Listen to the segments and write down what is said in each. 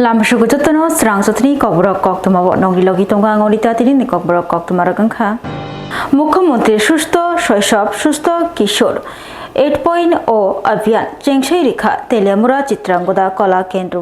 Lamsuku jotono Swrangchati Kokborok Koktwma nongri logi tonga ngolita tini Kokborok Koktwma রাখাংখা মুখ্যমন্ত্রী সুস্থ শৈশব সুস্থ কিশোর 8.0 অভিযান চেংসাই রেখা তেলিয়ামুরা চিত্রাঙ্গদা কলা কেন্দ্র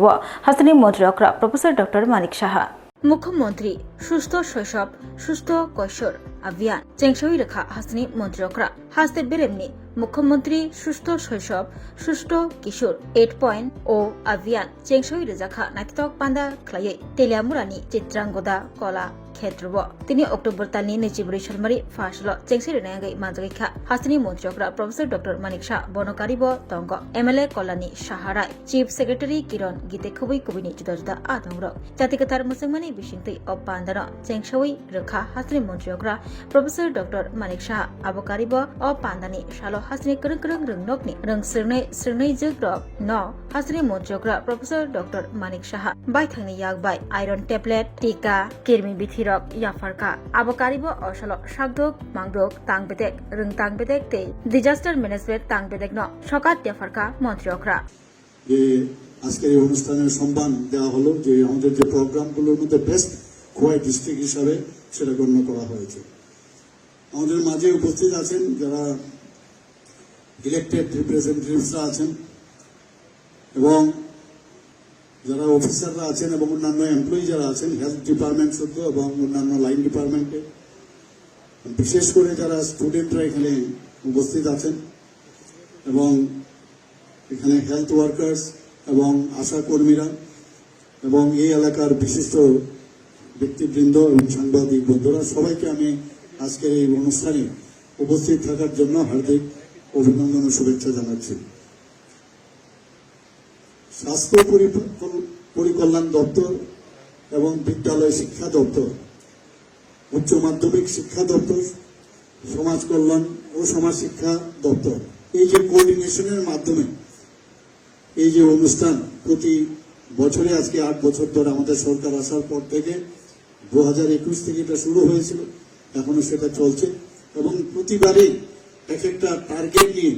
হাসনি মন্ত্রীরা প্রফেসর ডক্টর মানিক সাহা মুখ্যমন্ত্রী সুস্থ শৈশব সুস্থ কৈশোর অভিযান চেংসাই রেখা হাসনি মন্ত্রীরা হাসতে বেরেমনি মুখ্যমন্ত্রী সুস্থ শৈশব সুস্থ কিশোর 8.0 অভিযান চেংসাই রেজাখা নাইতক পান্দা খ্লাयै তেলিয়ামুরানি চিত্রাঙ্গদা কলা ক্ষেত্র তিনি অক্টোবর তালনি নেচিবুরি সালমারি ফাসল চেংসাই রেনায়াগৈ মানজাগৈখা হাসনি মন্ত্রীরা প্রফেসর ডক্টর মানিক শাহ বনকারিব তঙ্গ এমএলএ কল্যাণী সাহারায় চিফ সেক্রেটারি কিরণ গীতে খুবই কবিনি जुदा जुदा आदंग्रक जातिगतार मुसलमानी बिसिंगतै अपान्दानो चेंगसावै रोखा हासनि मन्त्रियग्रा प्रोफेसर डॉक्टर मानिक शाह अबकारिब अपान्दानि सालो हासनि करं करं रोंनकनि रोंसोरनै जोग्रक न हासनि मन्त्रियग्रा प्रोफेसर डॉक्टर मानिक शाह बायथांनि यागबाय आयरन टेब्लेट टीका किरमि बिथिरक याफारका अबकारिब असालो सागदक मांगदक तांगबेदेक रों तांगबेदेक तै डिजास्टार मैनेजमेंट तांगबेदेक न सकात याफारका मन्त्रियग्रा আজকের এই অনুষ্ঠানের সম্মান দেওয়া হলো যে আমাদের যে প্রোগ্রামগুলোর মধ্যে বেস্ট খোয়াই ডিস্ট্রিক্ট হিসাবে সেটা গণ্য করা হয়েছে। আমাদের মাঝে উপস্থিত আছেন যারা ইলেক্টেড রিপ্রেজেন্টেটিভসরা আছেন এবং যারা অফিসাররা আছেন এবং অন্যান্য এমপ্লয়ি যারা আছেন হেলথ ডিপার্টমেন্ট শুদ্ধ এবং অন্যান্য লাইন ডিপার্টমেন্টে, বিশেষ করে যারা স্টুডেন্টরা এখানে উপস্থিত আছেন এবং এখানে হেলথ ওয়ার্কার্স এবং আশা কর্মীরা এবং এই এলাকার বিশিষ্ট ব্যক্তিবৃন্দ এবং সাংবাদিক বন্ধুরা সবাইকে আমি আজকের এই অনুষ্ঠানে উপস্থিত থাকার জন্য হার্দিক অভিনন্দন ও শুভেচ্ছা জানাচ্ছি। স্বাস্থ্য পরিকল্যাণ দপ্তর এবং বিদ্যালয় শিক্ষা দপ্তর, উচ্চ মাধ্যমিক শিক্ষা দপ্তর, সমাজ কল্যাণ ও সমাজ শিক্ষা দপ্তর, এই যে কোঅর্ডিনেশনের মাধ্যমে এই যে অনুষ্ঠান প্রতি বছরে আজকে 8 বছর ধরে আমাদের সরকার আসার পর থেকে 2021 থেকে এটা শুরু হয়েছিল, এখনো সেটা চলছে এবং প্রতিবারই এক একটা টার্গেট নিয়ে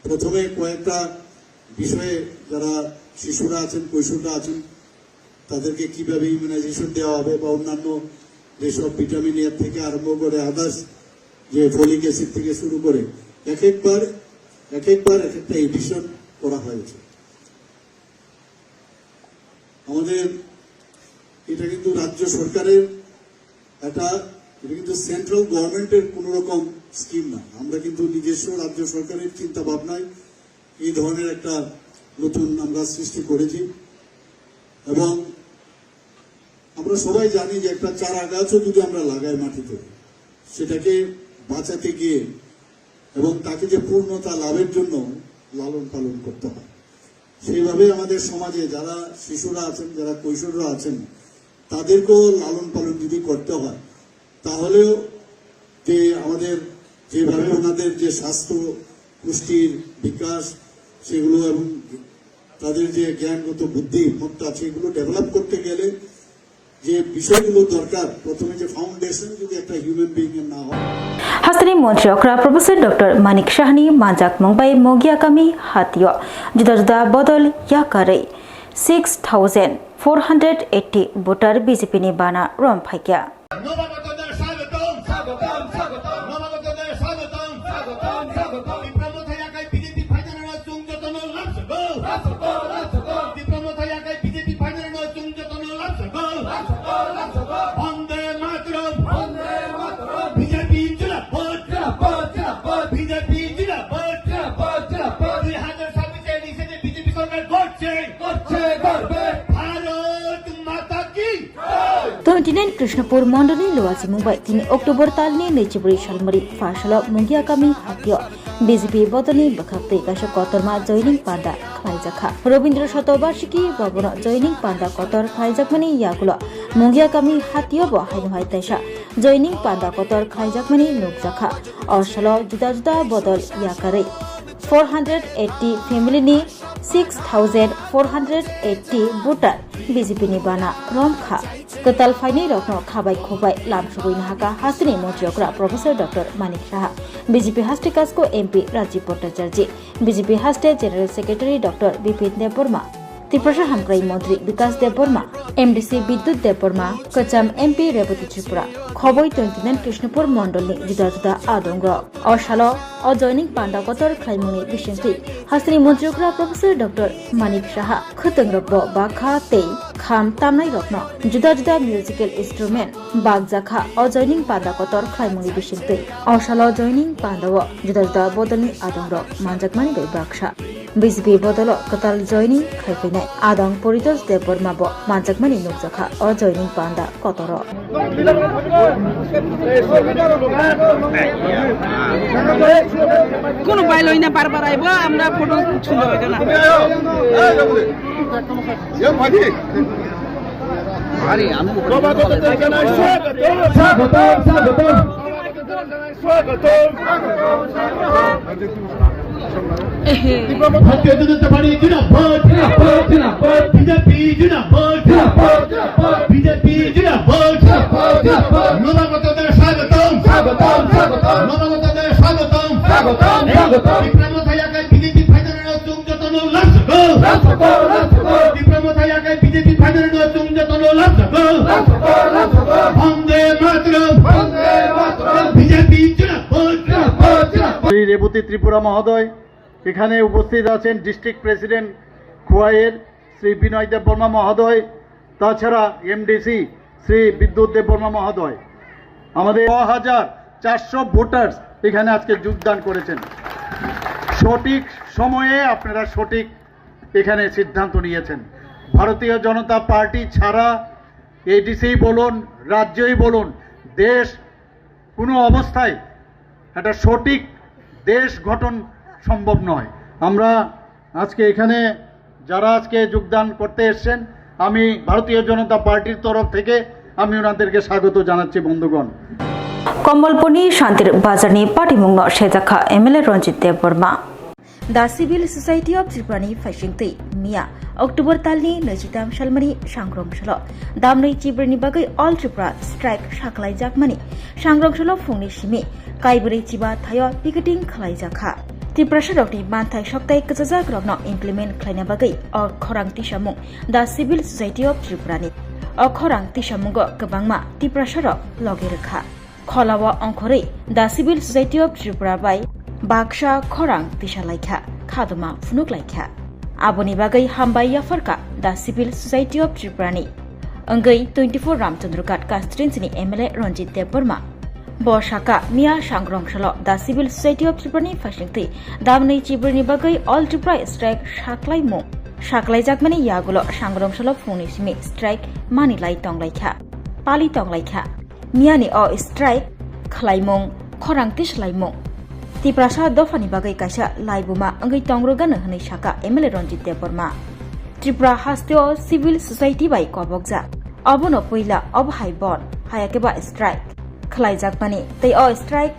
প্রথমে কয়েকটা বিষয়ে যারা শিশুরা আছেন কৈশোররা আছেন তাদেরকে কিভাবে ইমিউনাইজেশন দেওয়া হবে বা অন্যান্য যেসব ভিটামিন এর থেকে আরম্ভ করে আদার্স যে ফলিক অ্যাসিড থেকে শুরু করে এক একবার এক একটা এডিশন করা হয়েছে। আমাদের এটা কিন্তু রাজ্য সরকারের এটা কিন্তু সেন্ট্রাল গভর্নমেন্টের কোন রকম স্কিম না, আমরা কিন্তু নিজস্ব রাজ্য সরকারের চিন্তা ভাবনায় এই ধরনের একটা নতুন আমরা সৃষ্টি করেছি এবং আমরা সবাই জানি যে একটা চারা গাছও যদি আমরা লাগাই মাটিতে সেটাকে বাঁচাতে গিয়ে এবং তাকে যে পূর্ণতা লাভের জন্য লালন পালন করতে হয়। সেইভাবে আমাদের সমাজে যারা শিশুরা আছেন যারা কৈশোররা আছেন তাদেরকেও লালন পালন যদি করতে হয় তাহলেও যে আমাদের যেভাবে ওনাদের যে স্বাস্থ্য পুষ্টির বিকাশ সেগুলো এবং তাদের যে জ্ঞানগত বুদ্ধিমত্তা সেগুলো ডেভেলপ করতে গেলে যে বিষয়গুলো দরকার প্রথমে যে ফাউন্ডেশন যদি একটা হিউম্যান বিং এর না হয়। হাসনি মন্ত্রীরা প্রফেসর ডক্টর মানিক শাহনি মানজাক মুম্বাই মগিয়া কামি হাতিয় जुदा जुदा बदल या करे 6480 ভোটার বিজেপি नि बाना रम फाइकिया কৃষ্ণপুর মন্ডলী লোয়াজি মুম্বাই তিনি অক্টোবর তালনি নেচিবুরি সালমারি ফাসল মুগিয়া কামি হাতিয় বিজেপি বদনি বখাপ্তে কাশক কতরমা জয়নিং পান্ডা খাইজাখা রবীন্দ্র শতবার্ষিকী ভবন জয়নিং পান্ডা কতর খাইজাকমানি ইয়াগুলো মুগিয়া কামি হাতিয় বহাইনো হয় তাইসা জয়নিং পান্ডা কতর খাইজাকমানি নুকজাখা অসল जुदा जुदा बदल ইয়াকারে 480 ফ্যামিলিনি 6480 ভোটার বিজেপি नि बाना रमखा कताल फाइनि रत्न खाबाय खोबाय लामसुगैनो हाका हासनि मन्त्रियग्रा professor doctor Manik Saha BJP हास्टे कास्को एमपी राजीव भट्टाचार्य बीजेपी हास्टे general secretary doctor Bipin Debbarma Tripura हामग्राई मंत्री विकास देबबर्मा एमडीसी विद्युत देबबर्मा कचाम एमपी रेवती त्रिपुरा खबई 29 कृष्णपुर मंडलनि जुदा जुदा आदंग अशालो अजयनिंग पांडा गतर खाइमुनि बिसिंथि हास्नि मन्त्रिग्रा प्रोफेसर डॉक्टर मानिक साहा खतंग्रब बाखा ते खाम तामनाय रत्न जुदा जुदा म्यूजिकल इंस्ट्रूमेंट बागजाखा अजयनिंग पांडा गतर खाइमुनि बिसिंथि अशालो अजयनिंग पांडाव जुदा जुदा बदलनि आदंग मानजाकमानि बै बाक्सा बीजेपी बदल कताल जयनिंग खाइफैनाय आदं परितोष देबबर्मा ब मानजाकमानि नुकजाखा अजयनिंग पांडा कतर কোন বাইলই না বারবার আইব আমরা ফটো তুলতে হইতো না আরে আমি भारतीय जनता पार्टी जिंदाबाद जिंदाबाद बीजेपी जिंदाबाद जिंदाबाद बीजेपी जिंदाबाद नवगतদের স্বাগতম স্বাগতম স্বাগতম নবগতদের স্বাগতম স্বাগতম স্বাগতম বিপ্লবতায়াকে বিজেপি ফাইনালের তুঙ্গতন লাসগো লাসগো লাসগো বিপ্লবতায়াকে বিজেপি ফাইনালের তুঙ্গতন লাসগো লাসগো লাসগো বন্দে মাতরম বিজেপি জিন্দাবাদ জিন্দাবাদ জিন্দাবাদ শ্রী রেবতী ত্রিপুরা মহোদয় এখানে উপস্থিত আছেন ডিস্ট্রিক্ট প্রেসিডেন্ট খোয়াইয়ের শ্রী বিনয় দেববর্মা মহোদয় তাছাড়া এমডিসি শ্রী বিদ্যুৎ দেববর্মা মহোদয় আমাদের 6400 ভোটার্স এখানে আজকে যোগদান করেছেন সঠিক সময়ে আপনারা সঠিক এখানে সিদ্ধান্ত নিয়েছেন ভারতীয় জনতা পার্টি ছাড়া এডিসি বলুন রাজ্যই বলুন দেশ কোনো অবস্থায় একটা সঠিক দেশ গঠন সম্ভব নয় আমরা আজকে এখানে যারা আজকে যোগদান করতে এসেছেন আমি ভারতীয় জনতা পার্টির তরফ থেকে আমি ওনাদেরকে স্বাগত জানাচ্ছি বন্ধুগণ कम्बलपुरनि शान्तिर बाजारनि पार्टीमुंग सेजाखा MLA Ranjit Debbarma the civil society of त्रिपुरानि फाइसिंथै मिया अक्टोबर तालनि 23 सालमानि सांग्रांसल दामनै चिब्रनि बागै अल त्रिपुरा स्ट्राइक साखलायजाकमानि सांग्रांसल फुंनि सिमि काइबरै चिबा थायो पिकेटिं खालायजाखा त्रिपुरा सरकनि मानथाय सक्ताय कजाजाक रगन इमप्लिमेन्ट खालायना बागै खरां तिसामुं दा सिविल सोसाइटी अफ त्रिपुरानि खरां तिसामुंग गोबांमा त्रिपुरा सरक लगेरखा खलावा अंखरै the civil society of Tripura बाय बाक्सा खरां तिसालायखा खादमा फुनुकलायखा आबोनि बागै हामबाय याफरका दा सिविल सोसाइटी अफ त्रिपुरानि अंगै 24 रामचंद्रघाट कन्स्टिट्युएन्सिनि एमएलए रंजित देबबर्मा बसाका मिया सांग्रांसल दा सिविल सोसाइटी अफ त्रिपुरानि फाइसिंथै दामनै चिब्रनि बागै अल त्रिपुरा स्ट्राइक साखलायमुं साखलायजाकमानि यागुल सांग्रांसल फुंनि सिमि स्ट्राइक मानिलाय तंलायखा पालि तंलायखा मियानि अ स्ट्राइक खालायमुं खरां तिसलायमुं त्रिपुरा दफानि बागै कायसा लाइबुमा अंगै तंग्रोगानो हनै साका एमएलए रंजित देबबर्मा त्रिपुरा हास्तेओ सिविल सोसाइटी बाय कबकजा अबनो पहिला अब हाइबन हायाकेबा स्ट्राइक खालायजाकमानि तै अ स्ट्राइक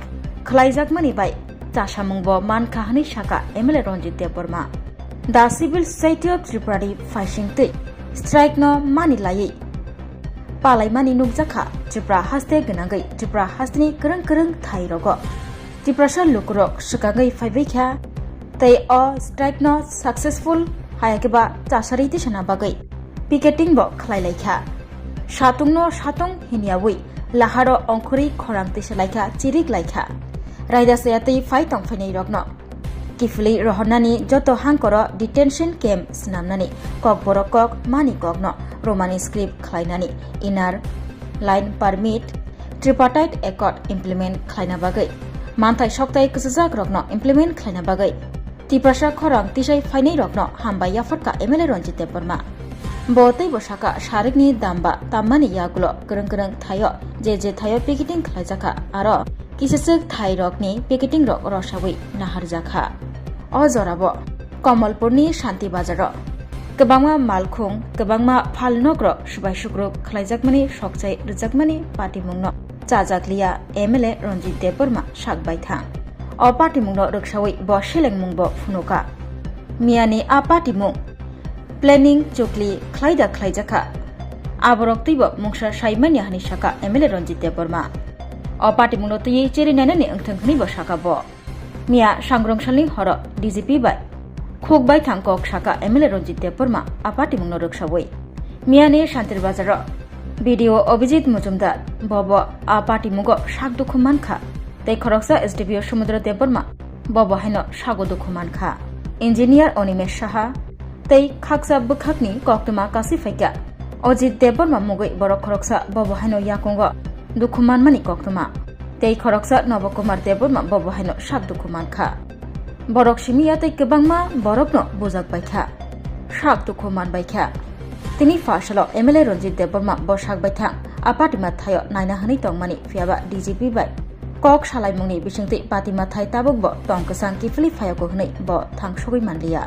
खालायजाकमानि बाय चासामुंबो मानखा हनै साका MLA Ranjit Debbarma the civil society of त्रिपुरानि फाइसिंथै स्ट्राइक न मानिलायै पालायमानि नुकजाखा त्रिपुरा हास्ते गोनांगै त्रिपुरा हास्तेनि गोरों गोरों थाइरग त्रिपुरा लुकुरक सुगांगै फाइबैख्या तै अ स्ट्राइक न सक्सेसफुल हायाकेबा चासारि तिसना बागै पिकेटिं ब खालायलायख्या सातुं न सातुं हिनियावै लाहारो अंखरै खरां तिसलायख्या चिरिक लायख्या रायदासयातै फाइतं फैनै रगन किफुलै रहनानि जत हांकर डिटेनशन कैम्प स्नामनानि ककबरक कक मानि ककन रोमानि स्क्रिप्ट खालायनानि इनार लाइन पारमिट ट्रिपार्टाइट एकर्ड इमप्लिमेन्ट खालायना बागै मानथाय सक्ताय कजाजाक रगन इमप्लिमेन्ट खालायना बागै त्रिपुरा खरां तिसाय फाइनै रगन हामबाय याफरका एमएलए रंजित देबबर्मा बतै बसाका सारेकनि दामबा ताम्मानि यागुल गोरों गोरों थायो जे थायो पेकेटिं खालायजाखा आरो किसेसक थाय रगनि पेकेटिं रग रसावै नाहारजाखा अजराब कमलपुरनि शान्ति बाजार गोबांमा मालखुं गोबांमा फालनग्र सुबाय सुग्रुप खालायजाकमानि सकचाय रोजाकमानि पार्टीमुंनो चाजाकलिया एमएलए रंजित देबबर्मा साकबाय थां अ पार्टीमुंनो रोगसावै ब सेलेंमुंबो फुनुका मियानि आ पार्टीमुं प्लेनिं चुकलि खालायदा खालायजाखा आबरक्तैबो मुंसा साइमानिया हानि साका एमएलए रंजित देबबर्मा अ पार्टीमुंनो तयै चेरिनायनानि ओंथोंखनिबो साकाबो मिया सांग्रांसालनि हर डीजीपी बाय khokbai thang kok saka MLA Ronjit Deborma apati mungno rukshawoi miani Shantir Bazar video Abhijit Mujumdar bobo apati mugo shak dukhuman kha tei khoroksa SDPO Somudra Deborma bobo haino shago dukhuman kha engineer Onimesh Saha tei khaksa bukhakni Koktwma Kasifaika Ajit Deborma mugoi borok khoroksa bobo haino yakungo dukhuman mani Koktwma tei khoroksa Navakumar Deborma bobo haino shak dukhuman kha borok simia tei kwbangma borokno bujak baikha shak dukhuman baikha tini fasalo MLA Ronjit Deborma bosak baithang apatima thayo naina hani tongmani fiaba DGP bai kok salaimungni bisingti patima thai tabukbo tongkasang kifli phayoko hnei bo thangsogoi manliya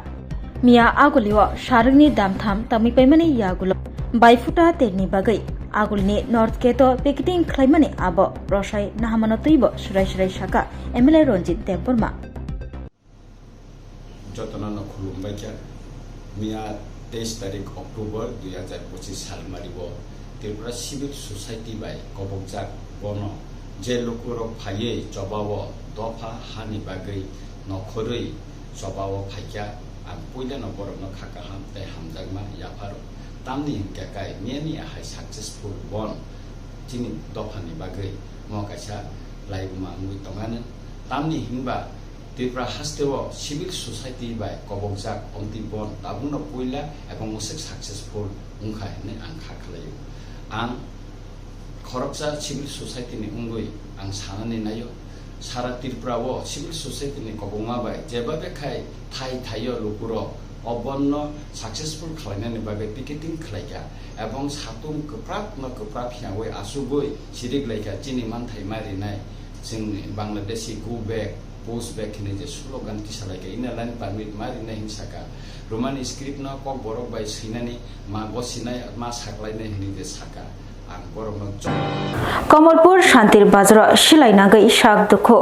mia aguliwa sarungni damtham tamipaimani yagulo baifuta terni bagai agulni north keto picketing khlaimani abo rosai nahamano tuibo surai saka MLA Ronjit Deborma যতনানো খুলুমবাইকা মিয়া 23 তারিখ October 2025 সাল মারিব Tripura civil society by কবকজাক বন যে লোকরক ফাইয়ে জবাব দফা হানি বাগৈ নখরৈ জবাব ফাইকা আম পয়লা নবরক খাকা হামতে হামজাগমা ইয়াফার তামনি কাকাই মিয়ানি আহাই সাকসেসফুল বন তিনি দফানি বাগৈ মকাইসা লাইবমা মুই তঙানো তামনি হিংবা ত্রিপুরা হাস্তেও সিভিল সোসাইটি বাই কবকজাক অন্তিবন তাবুনো পয়লা এবং মোসেক সাকসেসফুল উংখা হেনে আং খাখলাयो আং খরকজা সিভিল সোসাইটিনি উঙ্গই আং সানানি নাयो সারা ত্রিপুরাও সিভিল সোসাইটিনি কবকমা বাই যেভাবে খাই থাইও লোকুর অবন্ন সাকসেসফুল খালাইনানি বাগে পিকেটিং খালাইকা এবং সাতুম গোপ্রাপ হিয়াওই আসুগই সিরিগলাইকা চিনি মানথাই মারিনাই जोंनि बांलादेशी गो बैक पोस्ट बैक हिने जे स्लोगान किसालायका इना लाइन पारमिट मारिना हिंसाका रोमानि स्क्रिप्ट न kokborok bai sinani ma gosinai ma saklainai hini je saka ang borok no Kamalpur Shantir Bazar silai nagai shak dukho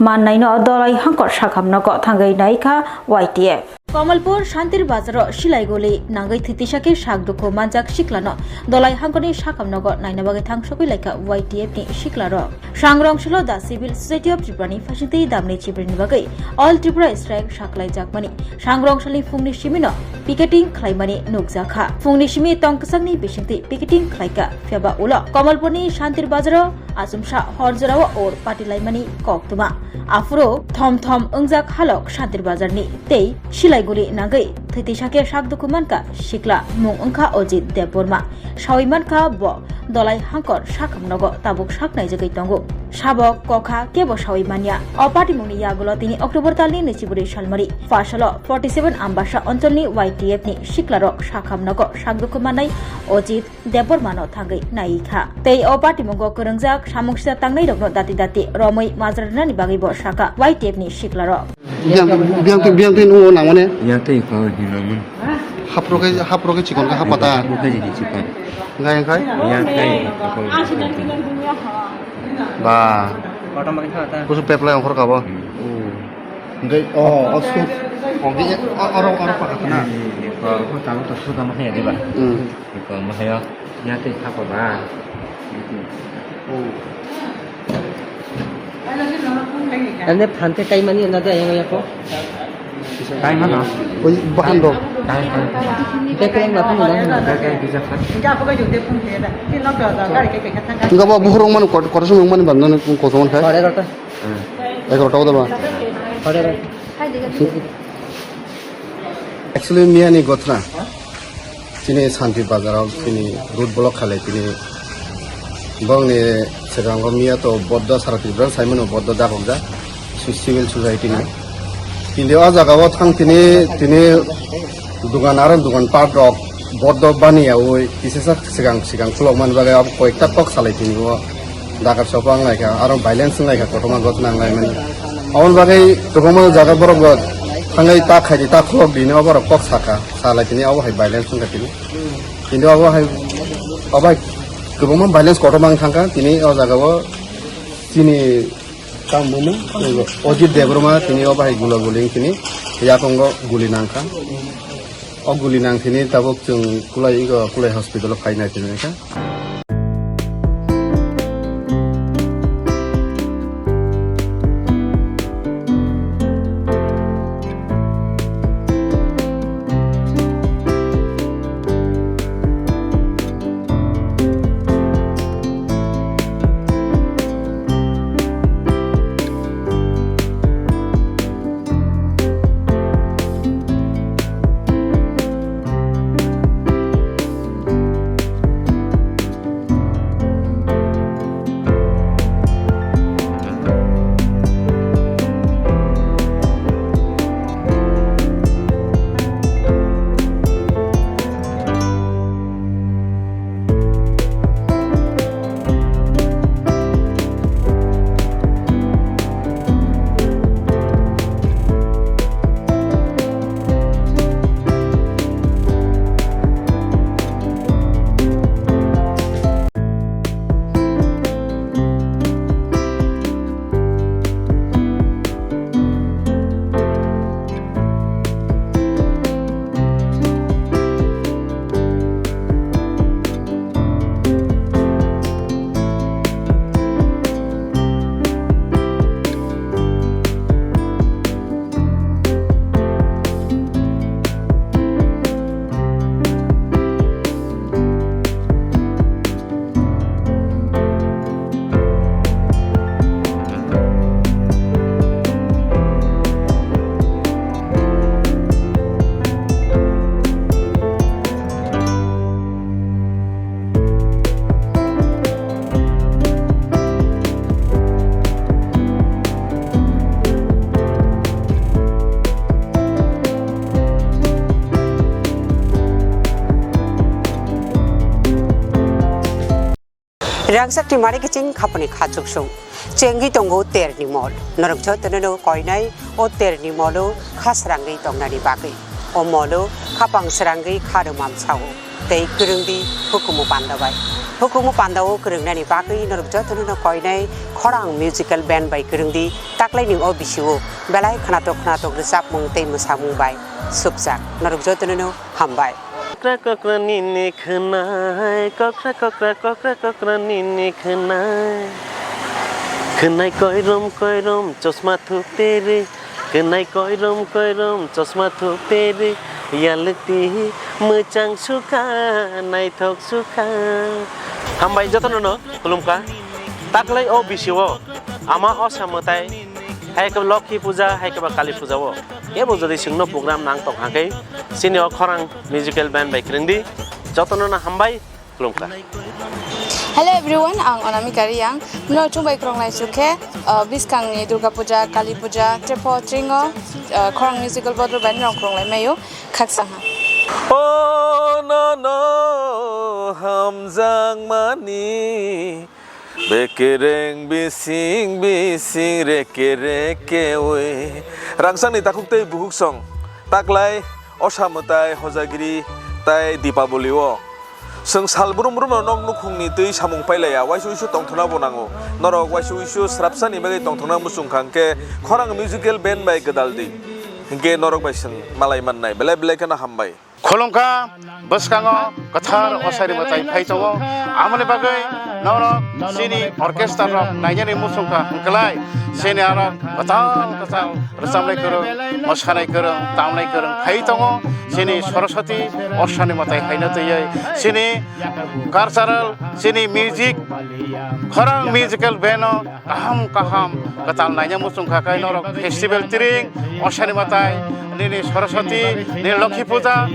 mannaino dolai hangkor sakhamnago thangai naikha YTF Kamalpur Shantir Bazar silai goli nagai thitisake shak dukho manjak siklano dolai hangkoni sakhamnago nainabage thangsogoi laika YTF ni siklaro Swrangchati da Civil Society of Tripura ni fasiti damni chibrini bagai all Tripura strike saklai jakmani Swrangchati fungni simino picketing khlaimani nukjakha fungni simi tongkasangni bisingti picketing khlaika fiaba ulo Kamalpurni Shantir Bazar asumsa horjarawa or patilaimani Koktwma afro thom ungjak halok Shantir Bazar ni tei silaiguli nagai thitisake shak dukhumanka sikla mung ongkha Ajit Deborma sawimanka bo dolai hangkor sakhamnago tabuk saknai jagai tongo sabok kokha kebo sawimania apatimuni yagulo tini October talni nechiburi salmari fasalo 47 ambasha অঞ্চলনি YTF ni siklaro sakhamnago shak dukhumanai Ajit Deborma no thangai naikha tei apatimungo korongjak samungsa tangnai rokno dati romoi majranani bagai bo saka YTF ni siklaro biang tin uo namane yang tei ko hinamun haproke chikon ka hapata bukan jadi cepat ngai kai yang kai ko ba kusu peplay ongkor ka ba ngai osu ogi aro pakatna ko tahu to sudah mah ya diba ko mah ya yang tei apa ba Ane phante kai mani nada yang ko kai mana oi bahan do kai Dekeng la pun na kai bisa kan ja ko ju de phun the da tin lo ga ga ke ke thang nga ba buhrong man ko so man bandan ko son kai 11টা 11টা da ba 11টা actually miani gothra tini Shantir Bazar tini road block khale tini bangni serango mia to bodda sarati bran simon bodda da hokja civil society ni tini a jaga o thang tini dugan aran dugan part rok bodda baniya oi kisesa sigang flog man baga koekta tok salai tini o dagar sopang laika aro violence laika kotoma gotna ngai man awon bagai tokoma jaga borok got hangai ta khai ta flog dine obor kok saka salai tini aw hai violence ngai tini tini aw hai abai keboma violence kotomang thangka tini aw jaga o tini kambumu Ajit Deborma tini aw hai guling tini yakongo guli nangka o guli nang tini tabok chung kulai hospital khaina tini ka Swrangchati mari kicing kapani khachuk sung cengi tongo ter ni mol norok jo tenu koinai o ter ni molo khasrangi tongnani bagi o molo khapang srangi kharumam chau tei kurungdi hukumu pandawo kurungnani bagi norok jo tenu koinai khorang musical band bai kurungdi taklai ning o bisiu belai khnatok resap mung tei musamung bai subjak norok jo tenu hambai Kokra nini khnai kokra nini khnai koirom chosma thu tere khnai koirom chosma thu tere yalti muchang sukha nai thok sukha hambai jotono no kulumka taklai o bisiwo ama osamotai hai ka lokhi puja hai ka kali puja wo ebo jodi singno program nang tok hakai sini khorang musical band by krindi jotono na hambai kulumka Hello everyone, ang Onami Kariyang. No chumbai krong lai sukhe biskang ni Durga Puja, Kali Puja, Trepo Tringo, khorang musical bodro band rong krong lai mayo khaksang ha. Oh no hamjang mani bekereng bising reke we rangsang ni takuk tei buhuk song taklai osamutai hojagiri tai dipaboli wo sung salburum nong nukhungni tei samung pailaya waisu tongthona bonango norok waisu srapsani bagai tongthona musung khangke khorang musical band bai gadaldi hingke norok bai sung malai mannai belai kana hambai Kolongka baskango kathar osari matai phaitawo amane bagai norok sini orchestra rok naijani musungka hangkalai sini arok katang rasamlai karo mosanai karo tamlai karo phaitawo sini Swrangchati osani matai haina tei sini cultural sini music khorang musical band kaham katal naija musungka kai norok festival tiring osani matai nini Swrangchati nini Lokhi Puja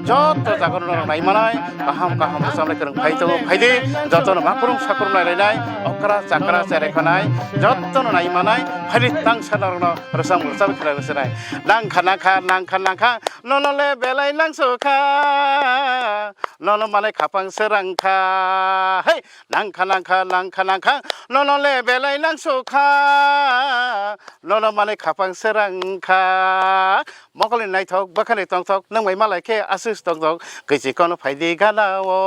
joto jagon norok nai manai kaham rasamlai karo phaidi joto no makurum sakurum nai okra chakra cherekonai joto no nai manai phaidi tang sanarok no rasam khela rasenai nangkha nonole belai nangsukha nono manai khapang serangkha hey nangkha nonole belai nangsukha nono manai khapang serangkha mokoli nai thok bakhani tongthok nangbai malai khe asus tongthok kaisi kono phaidi galawo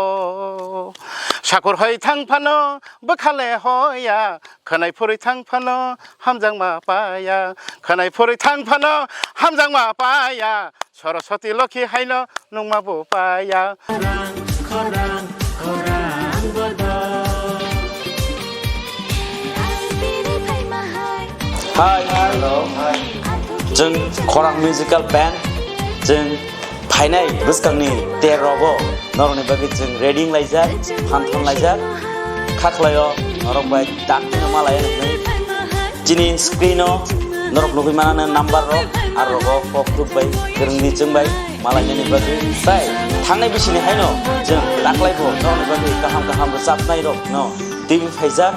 sakur hoi thangphano bakhale hoya khanai phuri thangphano hamjang ma paya khanai phuri thangphano hamjang ma paya Swrangchati Lokhi haino nungma bo paya khorang Hi, hello. Jeng khorang musical band jeng phainai buskangni terobo noroni bagi jeng reading laijak phanthon laijak khaklayo norok bai dakna malai jini screeno norok nugui manana number rok arrogo poktuk bai kerengni jeng bai malai ni bagi sai thangnai bisini haino jeng laklaibo noroni bagi kaham sapnai rok no tv phaijak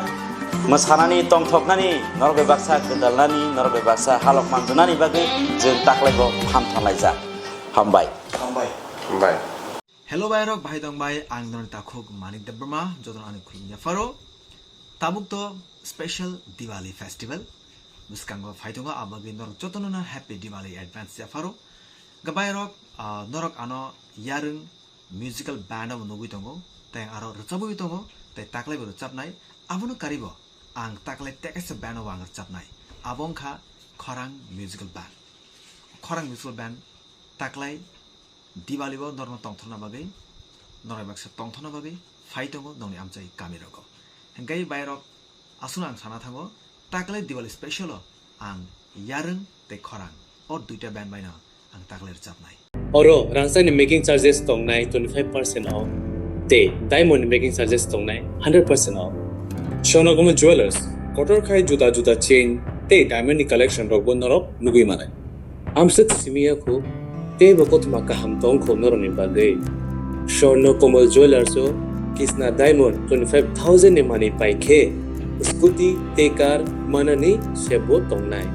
mosanani tongthoknani norok baksa gedalnani norok baksa halok manjunani bagi jeng taklaibo phanthon laijak hambai Hello bairok bahai dong bai ang non takhok manik debrma joton ani khulnya faro tabuk to special Diwali festival buskango phaitonga abagi norok jotonona happy Diwali advance ya faro gabairok norok ano yarung musical band of nugui tongo teng aro rchabu tongo tai taklai boro chapnai abono karibo ang taklai tekes band of ang chapnai abongkha khorang musical band taklai Diwali bo norma tongthona bagai norai baksa tongthona bagai phaitongo nongni amchai kamirogo hengkai bairok asun ang sana thango taklai Diwali special ang yarung te khorang or duita band baina ang taklai chapnai oro rangsani making charges tongnai 25% off te diamond making charges tongnai 100% off Shonagomo jewelers kotor khai juta chain te diamond collection rok bo norok nugui manai amsat simia ko te Koktwma kaham tongkho noroni bagai Shonagomo jewelers o kisna diamond 25,000 ni mani paikhe scooty te car manani sebo tongnai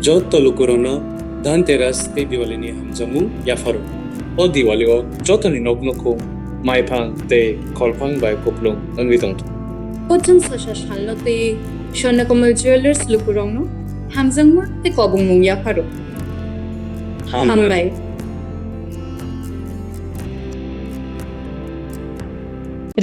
jotto lokorono dhanteras te Diwali ni hamjamu yafaro o Diwali o jotoni noknokho maiphang te kholphang bai koplong angri tongto Pochang Sasha Shalnote, Shonakomal Jewelers Lukurongno, Hamzangma, the Kobung Yaparo. Hambai.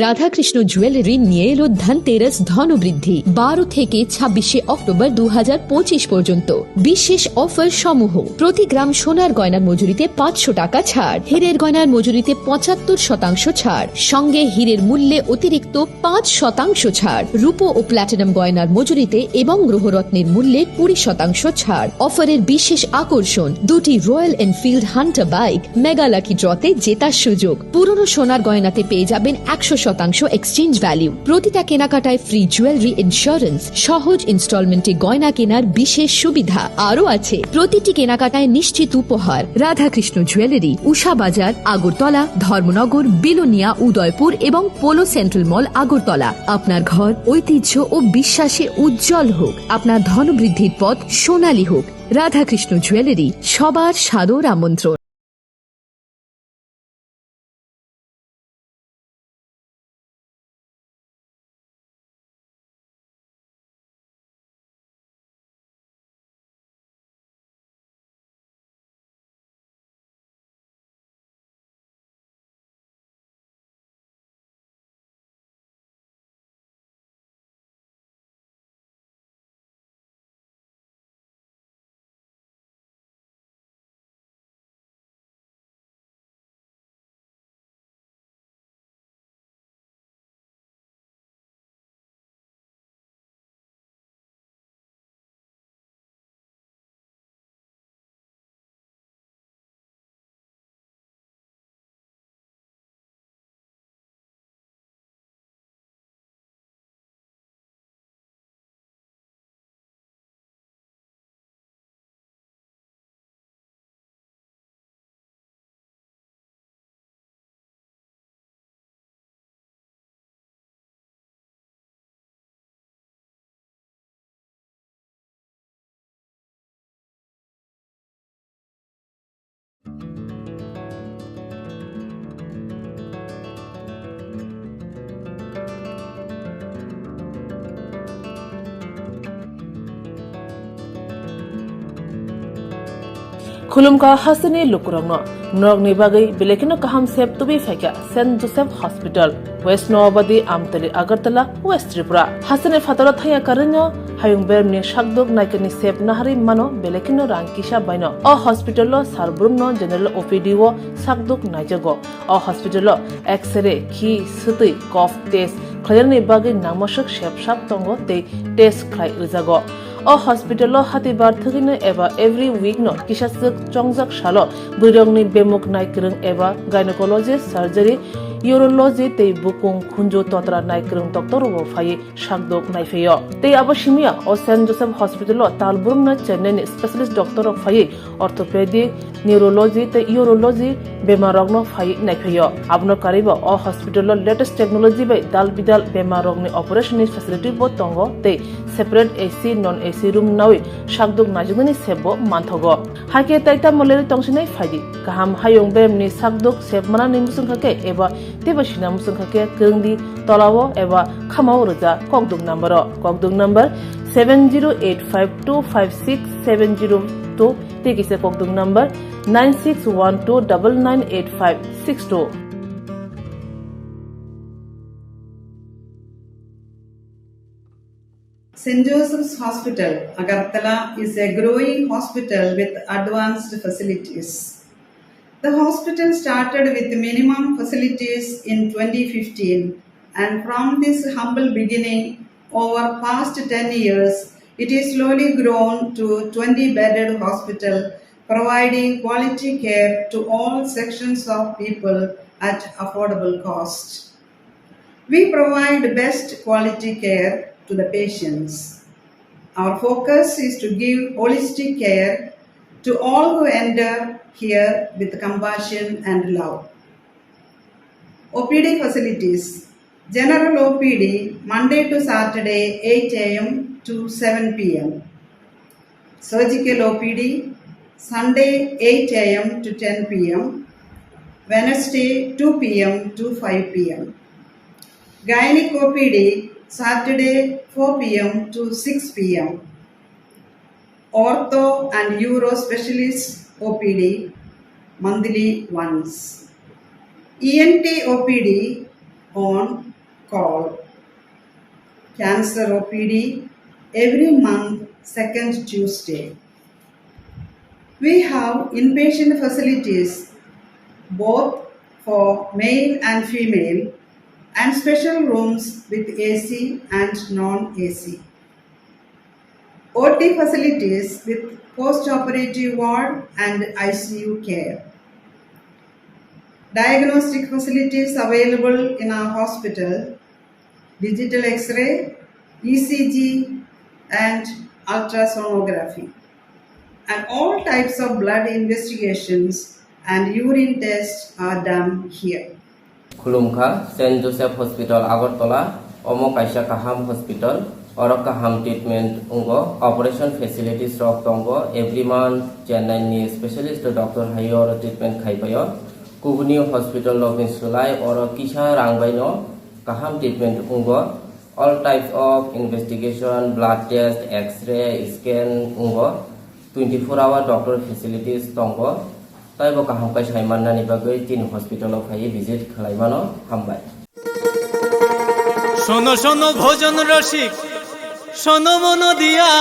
Radhakrishna jewellery নিয়ে এলো ধনতেরাস ধনবৃদ্ধি 12 থেকে 26 October 2025 পর্যন্ত বিশেষ offer সমূহ প্রতি গ্রাম সোনার গয়নার মজুরিতে 500 টাকা ছাড় হীরের গয়নার মজুরিতে 75% ছাড় সঙ্গে হীরের মূল্যে অতিরিক্ত 5% ছাড় রূপো ও প্ল্যাটিনাম গয়নার মজুরিতে এবং গ্রহরত্নের মূল্যে 20% ছাড় অফারের বিশেষ আকর্ষণ দুটি royal Enfield Hunter bike mega lucky ড্রতে জেতার সুযোগ পুরনো সোনার গয়নাতে পেয়ে যাবেন 100% এক্সচেঞ্জ ভ্যালু প্রতিটা কেনাকাটায় ফ্রি জুয়েলারি ইন্স্যুরেন্স সহজ ইনস্টলমেন্টে গয়না কেনার বিশেষ সুবিধা আরও আছে প্রতিটি কেনাকাটায় নিশ্চিত উপহার রাধাকৃষ্ণ জুয়েলারি উষা বাজার আগরতলা ধর্মনগর বিলোনিয়া উদয়পুর এবং পোলো সেন্ট্রাল মল আগরতলা আপনার ঘর ঐতিহ্য ও বিশ্বাসে উজ্জ্বল হোক আপনার ধনবৃদ্ধির পথ সোনালী হোক রাধাকৃষ্ণ জুয়েলারি সবার সাদর আমন্ত্রণ खुलुमका हासनी लुकुरंगनो नरगनि बागै बेलेखिनो काहाम सेब तुबि फाइका saint Joseph hospital west Nowabadi Amtali Agartala west Tripura हासने फातरा थाया करनो हायुं बेरनि शाकदोक नायकनि सेब नाहारि मानो बेलेखिनो रांकिसा बायनो अ हॉस्पिटलो सारब्रुमनो जनरल ओपीडी वो शाकदोक नायजगो अ हॉस्पिटलो एक्सरे खि सुतै कफ टेस्ट खयरनि बागै नामसक सेबसाब तंगो ते टेस्ट खाय रिजागो अ हॉस्पिटलो हातिबार थगिनो एबा एवरी वीक नो किसासक चंगजाक सालो बुरंगनि बेमुक नायक्रं एबा गायनेकोलॉजिस्ट सर्जरी यूरोलॉजी ते बुकुं खुंजो तोत्रा नायक्रं डॉक्टर वो फाये शाकदोक नायफेयो ते अबशिमिया अ सेंट जोसेफ हॉस्पिटलो तालबुरमना चेन्नईनि स्पेशलिस्ट डॉक्टर फाये ऑर्थोपेडिक न्यूरोलॉजी ते यूरोलॉजी बेमारगनो फाये नायफेयो आबनो कारिबो अ हॉस्पिटलो लेटेस्ट टेक्नोलॉजी बाय दाल बिदाल बेमारगनि ऑपरेशन फैसिलिटी बो तंगो ते separate AC non AC room नावे शाकदोक नाजुगनि सेबो मानथगो हाके ताइता मलेरि तंगसिनै फायदि गाहाम हायुं बेमनि शाकदोक सेबमाना निमुसुंखाके एबा तेबसिना मुसुंखाके गंदी तलावो एबा खामाव रजा ककदुक number 7085256702 तेकिसे ककदुक number 9612998562 St. Joseph's Hospital, Agartala is a growing hospital with advanced facilities. The hospital started with minimum facilities in 2015, and from this humble beginning, over past 10 years, it is slowly grown to 20-bedded hospital, providing quality care to all sections of people at affordable cost. We provide best quality care to the patients. Our focus is to give holistic care to all who enter here with compassion and love. OPD facilities. General OPD Monday to Saturday 8 a.m. to 7 p.m. Surgical OPD Sunday 8 a.m. to 10 p.m. Wednesday 2 p.m. to 5 p.m. Gynec OPD Saturday 4 p.m. to 6 p.m. Ortho and Uro Specialist OPD monthly once. ENT OPD on call. Cancer OPD every month, second Tuesday. We have inpatient facilities both for male and female and special rooms with AC and non-AC. OT facilities with post-operative ward and ICU care. Diagnostic facilities available in our hospital, digital X-ray, ECG and ultrasonography. And all types of blood investigations and urine tests are done here. Khulumkha, St. Joseph Hospital, Agartala, Omo Kaisha Kaham Hospital, Oro Kaham Treatment Ungo, Operation Facilities Rock Tongo, every month, Chennai Specialist Doctor Hayor Treatment Kaipayo, Kubuni Hospital Login Sulai, Oro Kisha Rangbaino, Kaham Treatment Ungo, all types of investigation, blood test, X-ray, scan Ungo, 24-hour doctor facilities Tongo, Taibo Kaham Kaishaiman Nanibago, Tin Hospital of Hai visit Kalaimano, Hambai. শোনো শোনো ভোজন রসিক শোনো মন দিয়া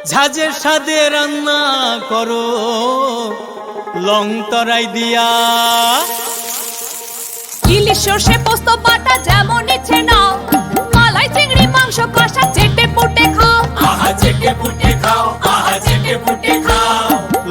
ঝাঁঝের স্বাদে রান্না করো লং তরাই দিয়া ইলিশ সর্ষে পোস্ত বাটা যেমন ইচ্ছে নাও মালাই চিংড়ি মাংস কষা চেটে পুটে খাও আহা চেটে পুটে খাও আহা চেটে পুটে খাও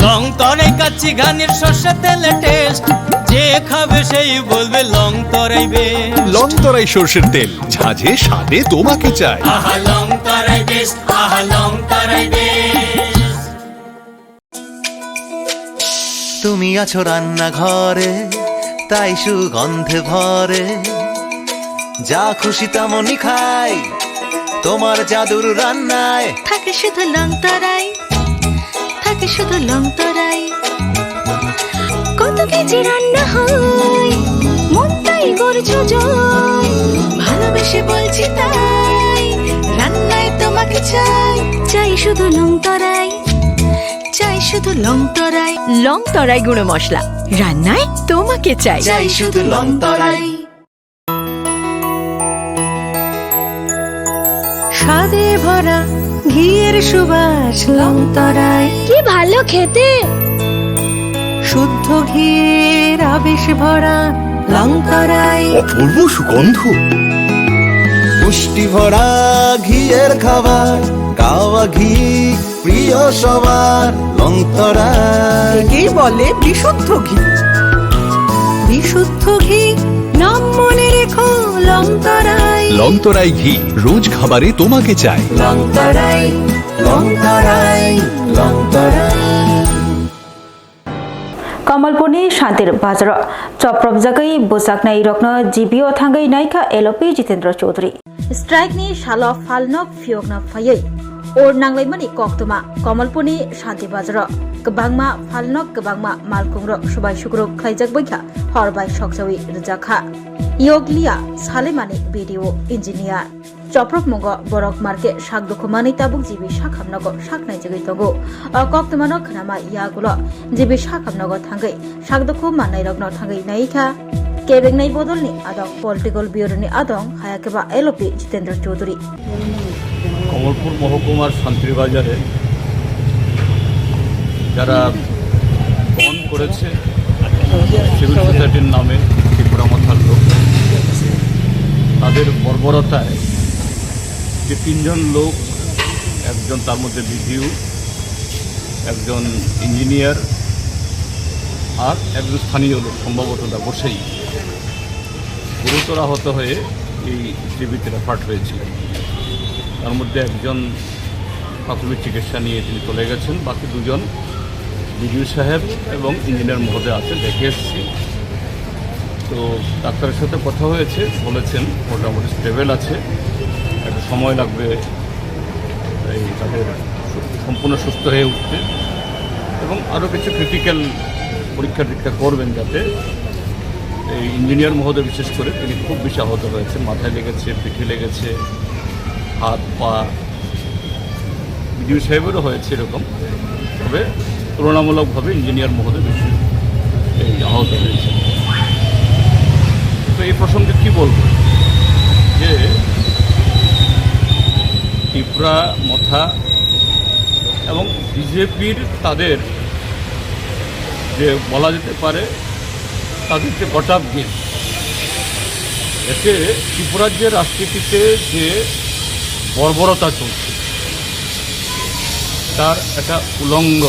লং তরাই কাচ্চি ঘানির সর্ষে তেলে টেস্ট যে খাবে সেই বলবে লং তরাই বেশ লং তরাই সরষের তেল ঝাঁঝে স্বাদে তোমাকে চাই আহা লং তরাই বেশ আহা লং তরাই বেশ তুমি আছো রান্না ঘরে তাই সুগন্ধে ভরে যা খুশি তেমনই খাই তোমার জাদুর রান্নায় থাকে শুধু লং তরাই থাকে শুধু লং তরাই কত কেজি রান্না হয় মন তাই করছো জয় ভালোবেসে বলছি তাই রান্নায় তোমাকে চাই চাই শুধু লং তরাই চাই শুধু লং তরাই গুঁড়ো মশলা রান্নায় তোমাকে চাই চাই শুধু লং তরাই স্বাদে ভরা ঘিয়ের সুবাস লং তরাই কি ভালো খেতে শুদ্ধ ঘিয়ের আবেশ ভরা লং তরাই অপূর্ব সুগন্ধ পুষ্টি ভরা ঘিয়ের খাবার গাওয়া ঘি প্রিয় সবার লং তরাই কি বলে বিশুদ্ধ ঘি বিশুদ্ধ ঘি নাম মনে রেখো লং তরাই লং তরাই ঘি রোজ খাবারে তোমাকে চাই লং তরাই লং তরাই লং তরাই कमलपुरनि शान्तिर बाजार चप्रब जगै बोसाकनाय रक्न जीबीओ थांगै नायका एलपी जितेन्द्र चौधरी स्ट्राइकनि साल फालनक फियोगना फयै और नांलायमनि कोक्तमा कमलपुरनि शान्ति बाजार गोबांमा फालनक गोबांमा मालकुंग्र सबाय सुग्र खलायजाक बैखा हरबाय सकजावि रजाखा योगलिया सालेमानि भिडिअ इन्जिनियार चप्रब मंग बरक मार्केट सागदुखुमानि ताबुक जिबि साखामनग साखनाय जगै तंगो कोक्तमानो खनामा यागुल जिबि साखामनग थांगै सागदुखु माननाय रगन थांगै नायखा केबेंनाय बदलनि आदं पलिटिकल ब्यूरोनि आदं हायाकेबा एलपी जितेन्द्र चौधरी कमलपुर महकुमार शांतिर बाजारे যারা বন করেছে সিভিল সোসাইটির নামে ত্রিপুরা মাথার লোক তাদের বর্বরতায় যে তিনজন লোক একজন তার মধ্যে বিডিও একজন ইঞ্জিনিয়ার আর একজন স্থানীয় লোক সম্ভবত বসেই গুরুতর আহত হয়ে এই জীবিত রেফার হয়েছিল তার মধ্যে একজন প্রাথমিক চিকিৎসা নিয়ে তিনি চলে গেছেন বাকি দুজন বিডিও সাহেব এবং ইঞ্জিনিয়ার মহোদয় আছেন দেখে এসেছি তো ডাক্তারের সাথে কথা হয়েছে বলেছেন মোটামুটি স্টেবল আছে একটা সময় লাগবে এই তাদের সম্পূর্ণ সুস্থ হয়ে উঠতে এবং আরও কিছু ক্রিটিক্যাল পরীক্ষা টরীক্ষা করবেন যাতে এই ইঞ্জিনিয়ার মহোদয় বিশেষ করে তিনি খুব বেশি আহত হয়েছে, মাথায় লেগেছে, পিঠে লেগেছে, হাত পা। বিডিও সাহেবেরও হয়েছে এরকম, তবে তুলনামূলকভাবে ইঞ্জিনিয়ার মহোদয় বেশি এই আহত হয়েছে। তো এই প্রসঙ্গে কী বলবো, যে ত্রিপুরা মথা এবং বিজেপির তাদের যে বলা যেতে পারে তাদের যে গটাপ গেম, এতে ত্রিপুরাজ্যের রাজনীতিতে যে বর্বরতা চলছে তার একটা উলঙ্গ।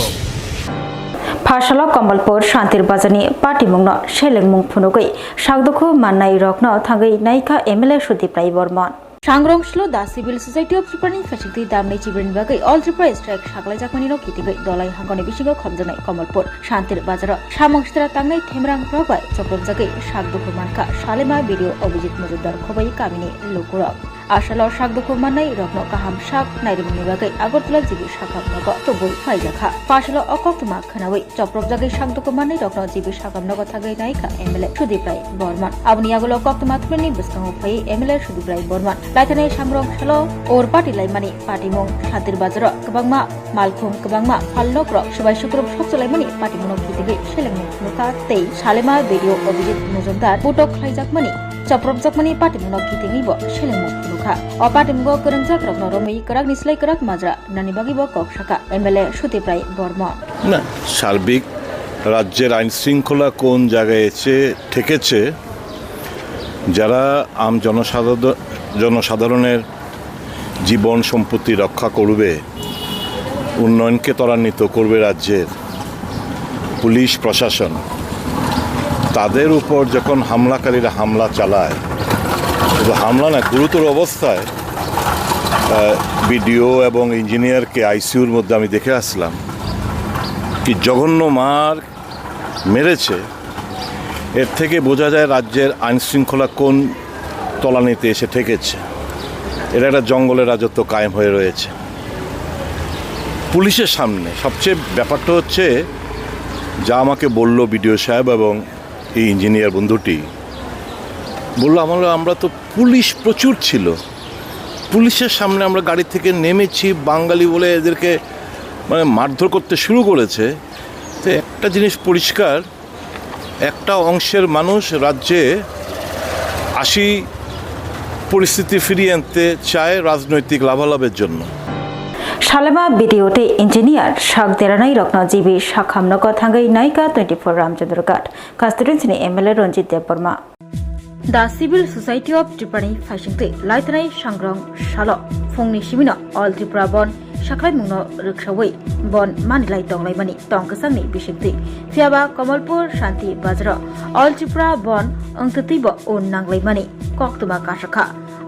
ফাশাল কমলপুর শান্তির বাজানি পার্টি মুংন সেলেংमुं फुनुगै सागदखु माननाय रखनो थांगै नायका एमएलए सुदीप राय बर्मन सांग्रंस्लो दा सिविल सोसाइटी अफ त्रिपुरानि फेसिलिटी दामनाय चिब्रेन बागै all Tripura strike सागलाय जाखमानि no कितिगै दलाय हांगनि बिसिगो खमजनाय Kamalpur शान्तिर बाजार सामंस्त्रा तांनाय थेमरां प्रबाय चक्रमजागै सागदखु मानका सालेमा भिडियो अभिजित मजुदार खबाय कामिनि लुकुरक आसालाव सागदखु माननाय रखनो काहाम साग नायरमुनि बागै आगरतला जिबि साखाम नग तबुय फायजाखा फाशलो अकक्तमा खनावै चक्रमजागै सागदखु माननाय रखनो जिबि साखाम नग थागै नायका एमएलए सुदीप राय बर्मन आबनि आगोलाव कक्तमा थुनि बिस्कांग फाय एमएलए सुदीप राय बर्मन लाइथानाय सांग्रंस्लो और पार्टी लाइमानि पार्टीमुं शान्तिर बाजार गोबांमा मालखुम गोबांमा फालनग्र सबाय सुक्रुब सबसलायमानि पार्टीमुं कितिगै सेलेंमुं फुनुका तै सालेमा भिडियो अभिजित मजुमदार बुटक खायजाकमानि चप्रबजाकमानि पार्टीमुं कितिगैबो सेलेंमुं फुनुका अ पार्टीमुं गोरोंजाक रखनो रमै कराक निस्लाय कराक माजरा नानिबागिबो ककसाका एमएलए सुदीप राय बर्मन না সার্বিক রাজ্যের আইন শৃঙ্খলা কোন জায়গায় এসে ঠেকেছে, যারা আম জনসাধারণের জীবন সম্পত্তি রক্ষা করবে, উন্নয়নকে ত্বরান্বিত করবে রাজ্যের পুলিশ প্রশাসন, তাদের উপর যখন হামলাকারীরা হামলা চালায়, শুধু হামলা না, গুরুতর অবস্থায় বিডিও এবং ইঞ্জিনিয়ারকে আইসিইউর মধ্যে আমি দেখে আসলাম, কি জঘন্য মার মেরেছে। এর থেকে বোঝা যায় রাজ্যের আইন শৃঙ্খলা কোন তলানিতে এসে ঠেকেছে। এটা একটা জঙ্গলের রাজত্ব কায়েম হয়ে রয়েছে পুলিশের সামনে। সবচেয়ে ব্যাপারটা হচ্ছে, যা আমাকে বলল বিডিও সাহেব এবং এই ইঞ্জিনিয়ার বন্ধুটি বললো, আমরা তো পুলিশ প্রচুর ছিল, পুলিশের সামনে আমরা গাড়ি থেকে নেমেছি, বাঙালি বলে এদেরকে মানে মারধর করতে শুরু করেছে। তো একটা জিনিস পরিষ্কার, একটা অংশের মানুষ রাজ্যে পরিস্থিতি ফিরিয়ে আনতে চায় রাজনৈতিক লাভালাভের জন্য। सालेमा भिडियोटे इंजिनियर शाक देरानाय रखनो जिबि साखामनग थांगै नायका 24 रामचंद्रघाट कास्टुडेन्सिनि एमएलए रंजित देवबर्मा दा सिविल सोसाइटी अफ त्रिपुरानि फाइसिंगै लाइथनाय सांग्रां सालो फुंनि सिमिनो अल त्रिपुरा बन साख्लाय मुंनो रक्षावै बन मानिलाय दंलायमानि तंकसांनि बिसिंगै फियाबा कमलपुर शान्ति बाजार अल त्रिपुरा बन अंगतैबो उन नांलायमानि कक्तमा कासाखा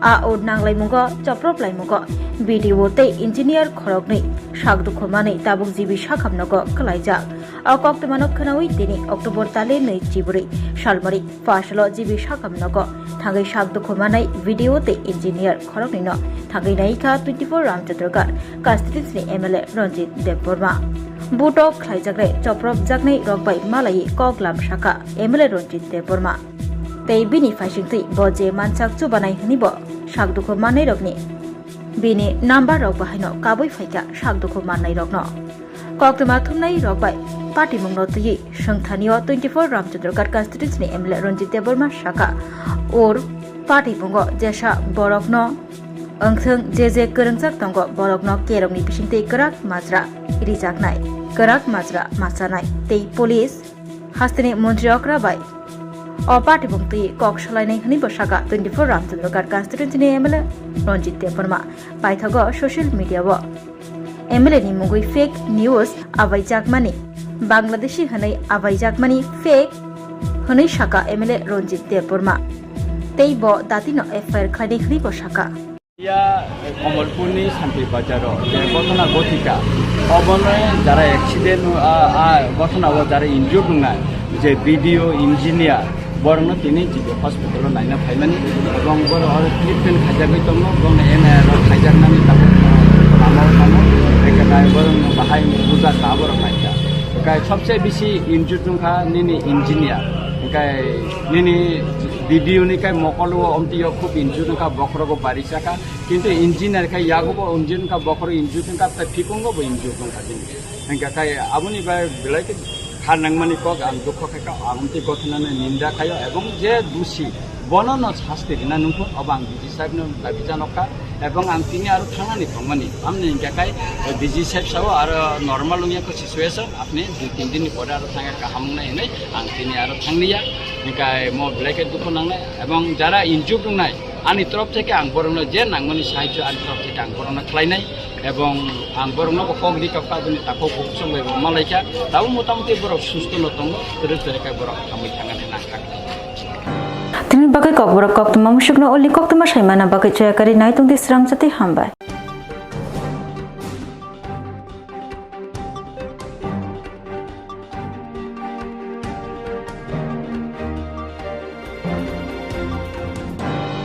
आ उन नांलायमुंगो चप्रबलायमुंगो भिडियोते इंजिनियर खरगनै सागदुखमानै ताबुक जिबि साखामनगो खलायजाक आ कक्तमानो खनावै दिनै अक्टोबर ताले 2 चिबुरै सालमारि फाशलो जिबि साखामनगो थांगै सागदुखमानै भिडियोते इंजिनियर खरगनैनो थांगै नायका 24 रामचंद्रघाट कास्टुडेन्सिनि एमएलए रंजित देवबर्मा बुटक खलायजाकनै चप्रबजाकनै रगबाय मालायि कगलाम साखा एमएलए रंजित देवबर्मा तै बिनि फाइसिंथै बजे मानसाक चुबानाय हनिबो सागदुखु माननाय रगनि बिनि नाम्बार रग बाहायनो काबै फायका सागदुखु माननाय रगनो कक्तमा थुमनाय रगबाय पार्टी मुंनो तुयै संथानियो 24 रामचंद्रघाट कास्टुडेन्सिनि एमएलए रंजित देवबर्मा साखा और पार्टी मुंगो जेसा बरकनो अंथों जे गोरोंजाक दंगो बरकनो केरंनि बिसिंथै कराक माजरा रिजाकनाय कराक माजरा मासानाय तै पुलिस हास्तिनि मन्त्रि अक्राबाय अ पार्टी बुंतै कक सलायनाय हनि बसागा 24 रामचंद्रघाट कास्टुडेन्सिनि एमएलए रंजित देवबर्मा पाइथागो सोशल मीडियाबो एमएलए नि मुगै फेक न्यूज आबायजाकमानि बांग्लादेशी हनै आबायजाकमानि फेक हनै साका एमएलए रंजित देवबर्मा तैबो दातिनो एफआईआर खायनाय हनि बसागा या कमलपुरनि शान्ति बाजाराव जे घटना घटिका अबने যারা অ্যাক্সিডেন্ট ঘটনাও যারা ইনজুর্ড নয় যে ভিডিও ইঞ্জিনিয়ার বরং তিনি জিবি হসপিটাল নাইনা ফাইমানি এবং বড় ট্রিটমেন্ট খাইজাগৈ দङ এবং এমআর খাইজাগनानै তাবो লামাव थाङो एकेबारे बरं बाहाय बुजा का बरं नायका गाय सबसे बेसी इनजुर्ड नखा निनि engineer nini video ni kai mokolu omtiyo খুব injun ka bokro go barisa ka কিন্তু engineer kai yago bo injun ka bokro injun ka ta thikongo bo injun ka din engka kai abuni ba belai ke khanang mani ko ang dukho ka amti kothana ninda kayo এবং যে দোষী বনন শাস্তি না নুকো অবাং busy সাহেব ন দাবি জানকা এবং আং তিনি আর থানানি থংমানি আমনি ইনকাকাই বিজি সাহেব সাও আর নরমাল উনিয়া কো সিচুয়েশন আপনি 2-3 দিন পরে আর থাঙ্গা কাহাম নাই নাই আং তিনি আর থাংনিয়া ইনকাই মো ব্লেকে দুঃখ নাংনাই এবং যারা ইনজুক নাই আনি তরফ থেকে আং বরং যে নাংমানি সাহায্য আনি তরফ থেকে আং বরং খাইনাই এবং আং বরং কক দি কাকা দুনি তাকো বকসং বই মালাইকা তাও মোটামুটি বরক সুস্থ নতং তরে তরে কাই বরক আমি থাঙ্গানে না থাক Tini bagai Kokborok Koktwma musukna oli Koktwma saimana bagai jayakari nai tung di Swrangchati hambai.